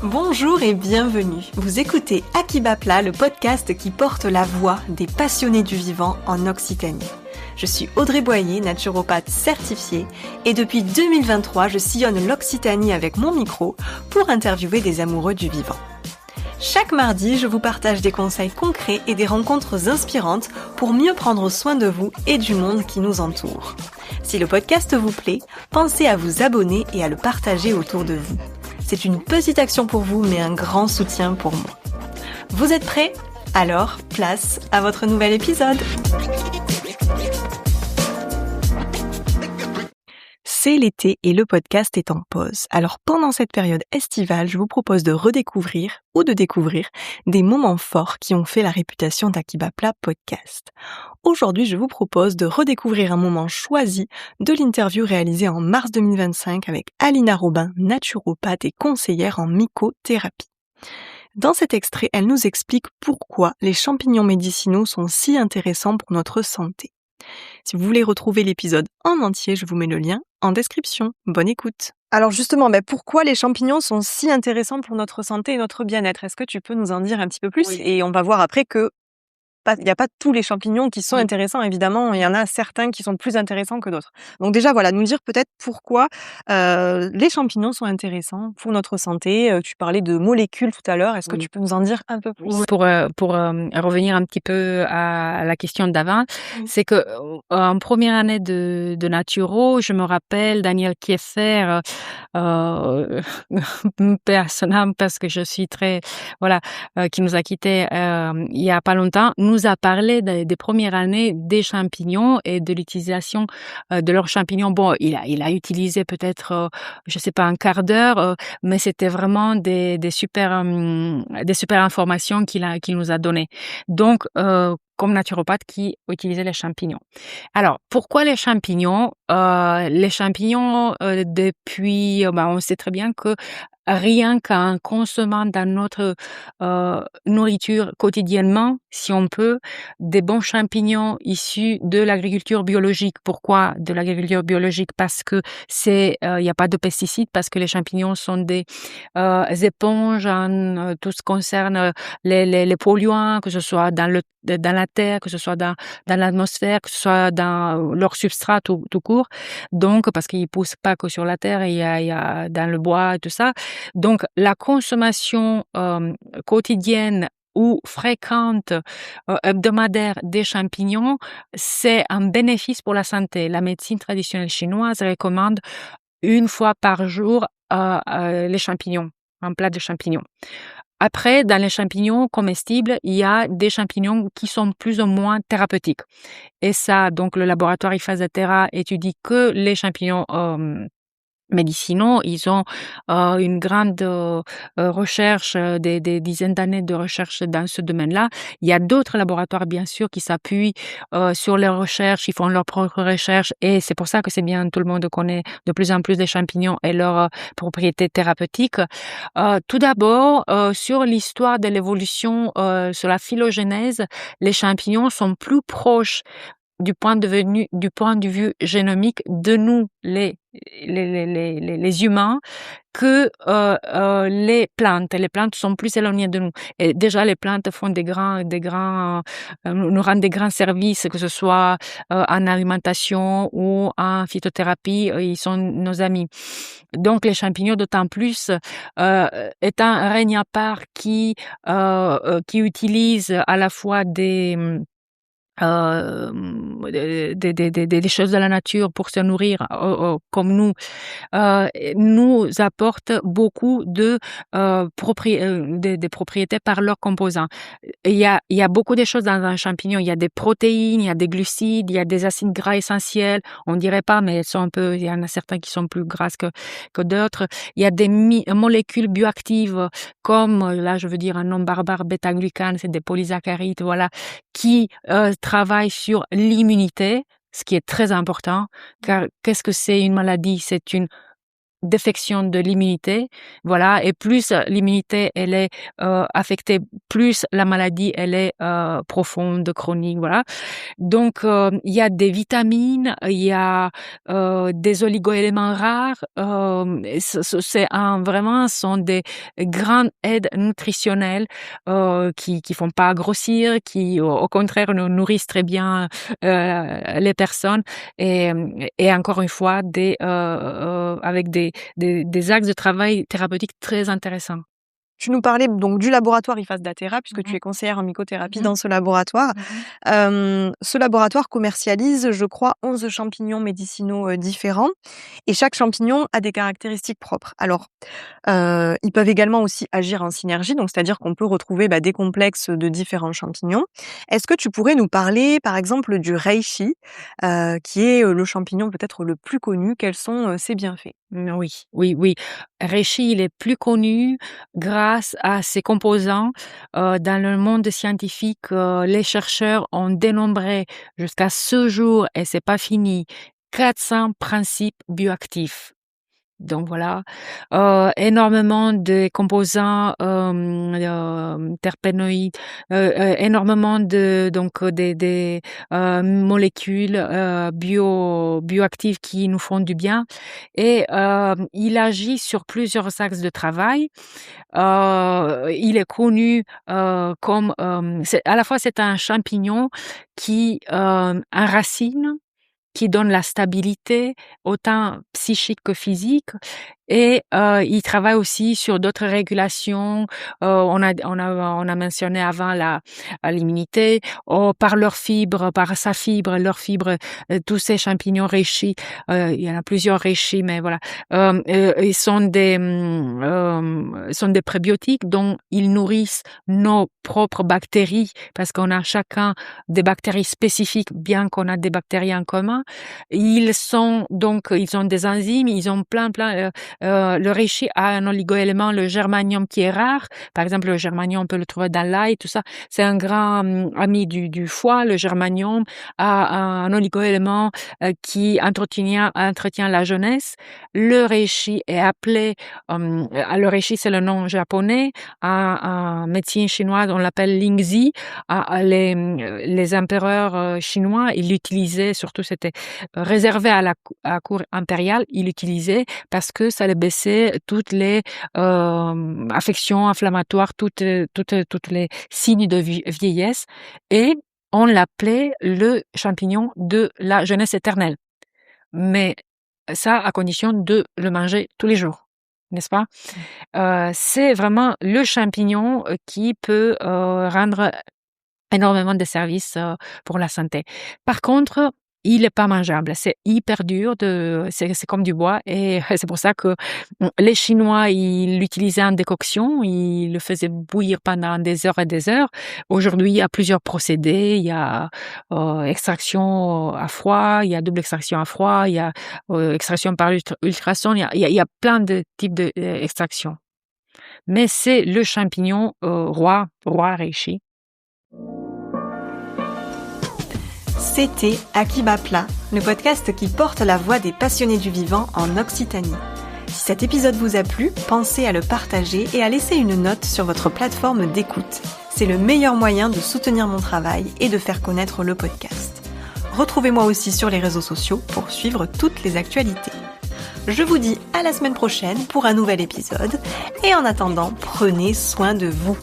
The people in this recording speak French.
Bonjour et bienvenue. Vous écoutez Akibapla, le podcast qui porte la voix des passionnés du vivant en Occitanie. Je suis Audrey Boyer, naturopathe certifiée, et depuis 2023, je sillonne l'Occitanie avec mon micro pour interviewer des amoureux du vivant. Chaque mardi, je vous partage des conseils concrets et des rencontres inspirantes pour mieux prendre soin de vous et du monde qui nous entoure. Si le podcast vous plaît, pensez à vous abonner et à le partager autour de vous. C'est une petite action pour vous, mais un grand soutien pour moi. Vous êtes prêts ? Alors, place à votre nouvel épisode. C'est l'été et le podcast est en pause. Alors pendant cette période estivale, je vous propose de redécouvrir ou de découvrir des moments forts qui ont fait la réputation d'Akibapla Podcast. Aujourd'hui, je vous propose de redécouvrir un moment choisi de l'interview réalisée en mars 2025 avec Alina Robin, naturopathe et conseillère en mycothérapie. Dans cet extrait, elle nous explique pourquoi les champignons médicinaux sont si intéressants pour notre santé. Si vous voulez retrouver l'épisode en entier, je vous mets le lien en description. Bonne écoute. Alors justement, pourquoi les champignons sont si intéressants pour notre santé et notre bien-être ? Est-ce que tu peux nous en dire un petit peu plus ? Oui. Et on va voir après que il n'y a pas tous les champignons qui sont Oui. intéressants, évidemment. Il y en a certains qui sont plus intéressants que d'autres. Donc déjà, voilà, nous dire peut-être pourquoi les champignons sont intéressants pour notre santé. Tu parlais de molécules tout à l'heure. Est-ce que Oui. tu peux nous en dire un peu plus ? Pour revenir un petit peu à la question d'avant, c'est que en première année de naturo, je me rappelle Daniel Kieffer, paix à son âme, parce que je suis très qui nous a quittés il y a pas longtemps, nous a parlé des premières années des champignons et de l'utilisation de leurs champignons. Bon, il a utilisé peut-être je sais pas un quart d'heure, mais c'était vraiment des super informations qu'il nous a données. Donc comme naturopathe qui utilisait les champignons. Alors, pourquoi les champignons ? Les champignons, depuis, on sait très bien que rien qu'en consommant dans notre nourriture quotidiennement, si on peut, des bons champignons issus de l'agriculture biologique. Pourquoi de l'agriculture biologique ? Parce que il y a pas de pesticides, parce que les champignons sont des éponges en tout ce qui concerne les polluants, que ce soit dans la terre, que ce soit dans l'atmosphère, que ce soit dans leur substrat tout court. Donc, parce qu'ils poussent pas que sur la terre, il y a dans le bois et tout ça. Donc, la consommation quotidienne ou fréquente, hebdomadaire des champignons, c'est un bénéfice pour la santé. La médecine traditionnelle chinoise recommande 1 fois par jour les champignons, un plat de champignons. Après, dans les champignons comestibles, il y a des champignons qui sont plus ou moins thérapeutiques. Et ça, donc le laboratoire IFASA-Terra étudie que les champignons médicinaux. Ils ont une grande recherche, des dizaines d'années de recherche dans ce domaine-là. Il y a d'autres laboratoires, bien sûr, qui s'appuient sur leurs recherches, ils font leurs propres recherches, et c'est pour ça que c'est bien, tout le monde connaît de plus en plus les champignons et leurs propriétés thérapeutiques. Tout d'abord, sur l'histoire de l'évolution, sur la phylogénèse, les champignons sont plus proches du point de vue génomique de nous, les humains, que les plantes. Les plantes sont plus éloignées de nous. Et déjà, les plantes font nous rendent des grands services, que ce soit en alimentation ou en phytothérapie. Ils sont nos amis. Donc, les champignons, d'autant plus, étant un règne à part qui utilise à la fois des choses de la nature pour se nourrir comme nous, nous apportent beaucoup de des propriétés par leurs composants. Il y a beaucoup de choses dans un champignon. Il y a des protéines, il y a des glucides, il y a des acides gras essentiels. On dirait pas, mais elles sont il y en a certains qui sont plus grasses que d'autres. Il y a des molécules bioactives comme, là, je veux dire un nom barbare, bêta-glucane, c'est des polysaccharides, qui travaillent sur l'immunité, ce qui est très important, car qu'est-ce que c'est une maladie ? C'est une défection de l'immunité, voilà, et plus l'immunité elle est affectée, plus la maladie elle est profonde, chronique, voilà. Donc il y a des vitamines, il y a des oligo-éléments rares, vraiment sont des grandes aides nutritionnelles qui font pas grossir, qui au contraire nous nourrissent très bien les personnes et encore une fois avec des axes de travail thérapeutiques très intéressants. Tu nous parlais donc du laboratoire IFAS Datera, puisque tu Mmh. es conseillère en mycothérapie Mmh. dans ce laboratoire. Mmh. Ce laboratoire commercialise, je crois, 11 champignons médicinaux différents, et chaque champignon a des caractéristiques propres. Alors, ils peuvent également aussi agir en synergie, donc c'est-à-dire qu'on peut retrouver des complexes de différents champignons. Est-ce que tu pourrais nous parler, par exemple, du reishi, qui est le champignon peut-être le plus connu? Quels sont ses bienfaits? Oui, oui, oui. Reishi, il est plus connu grâce à ses composants. Dans le monde scientifique, les chercheurs ont dénombré jusqu'à ce jour, et c'est pas fini, 400 principes bioactifs. Donc voilà, énormément de composants, terpénoïdes, énormément des molécules, bioactives qui nous font du bien et il agit sur plusieurs axes de travail. Il est connu, comme, c'est à la fois c'est un champignon qui, enracine, qui donne la stabilité, autant psychique que physique et ils travaillent aussi sur d'autres régulations. On a mentionné avant l'immunité, par leurs fibres, par sa fibre, leurs fibres, tous ces champignons reishi, il y en a plusieurs reishi, mais voilà, ils sont des prébiotiques, donc ils nourrissent nos propres bactéries parce qu'on a chacun des bactéries spécifiques, bien qu'on a des bactéries en commun. Ils ont des enzymes, ils ont plein, le reishi a un oligo-élément, le germanium, qui est rare. Par exemple, le germanium, on peut le trouver dans l'ail, tout ça. C'est un grand ami du foie. Le germanium a un oligo-élément qui entretient la jeunesse. Le reishi est appelé, le reishi c'est le nom japonais. En médecine chinoise, on l'appelle lingzi. Les empereurs chinois, ils l'utilisaient, surtout c'était réservé à la cour impériale, ils l'utilisaient parce que ça les baissait toutes les affections inflammatoires, toutes les signes de vieillesse, et on l'appelait le champignon de la jeunesse éternelle. Mais ça, à condition de le manger tous les jours, n'est-ce pas? C'est vraiment le champignon qui peut rendre énormément de services pour la santé. Par contre, il est pas mangeable. C'est hyper dur c'est comme du bois et c'est pour ça que les Chinois, ils l'utilisaient en décoction, ils le faisaient bouillir pendant des heures et des heures. Aujourd'hui, il y a plusieurs procédés. Il y a extraction à froid, il y a double extraction à froid, il y a extraction par ultrasons, il y a plein de types d'extraction. Mais c'est le champignon roi reishi. C'était Akiba Plat, le podcast qui porte la voix des passionnés du vivant en Occitanie. Si cet épisode vous a plu, pensez à le partager et à laisser une note sur votre plateforme d'écoute. C'est le meilleur moyen de soutenir mon travail et de faire connaître le podcast. Retrouvez-moi aussi sur les réseaux sociaux pour suivre toutes les actualités. Je vous dis à la semaine prochaine pour un nouvel épisode et en attendant, prenez soin de vous.